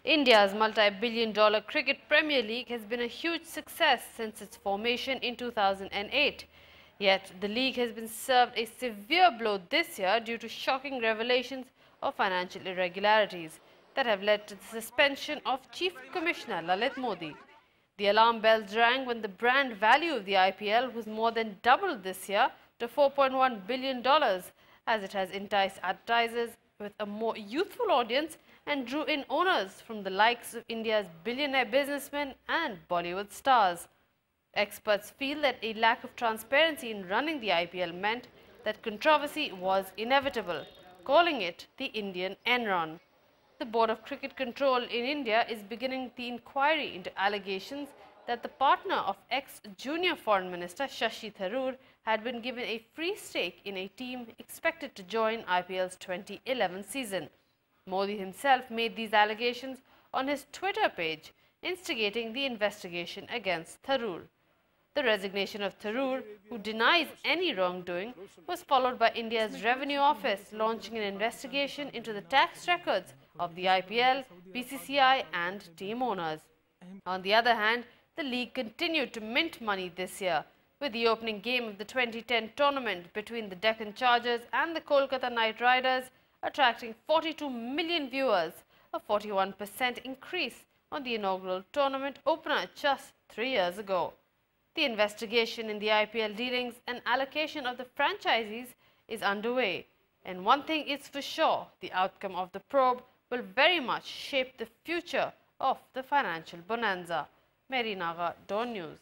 India's multi-billion-dollar Cricket Premier League has been a huge success since its formation in 2008. Yet, the league has been served a severe blow this year due to shocking revelations of financial irregularities that have led to the suspension of Chief Commissioner Lalit Modi. The alarm bells rang when the brand value of the IPL was more than doubled this year to $4.1 billion, as it has enticed advertisers with a more youthful audience and drew in owners from the likes of India's billionaire businessmen and Bollywood stars. Experts feel that a lack of transparency in running the IPL meant that controversy was inevitable, calling it the Indian Enron. The Board of Cricket Control in India is beginning the inquiry into allegations that the partner of ex-junior Foreign Minister Shashi Tharoor had been given a free stake in a team expected to join IPL's 2011 season. Modi himself made these allegations on his Twitter page, instigating the investigation against Tharoor. The resignation of Tharoor, who denies any wrongdoing, was followed by India's Revenue Office launching an investigation into the tax records of the IPL, BCCI and team owners. On the other hand, the league continued to mint money this year, with the opening game of the 2010 tournament between the Deccan Chargers and the Kolkata Knight Riders attracting 42 million viewers, a 41% increase on the inaugural tournament opener just 3 years ago. The investigation in the IPL dealings and allocation of the franchisees is underway, and one thing is for sure, the outcome of the probe will very much shape the future of the financial bonanza. Mehereen Agha, DawnNews.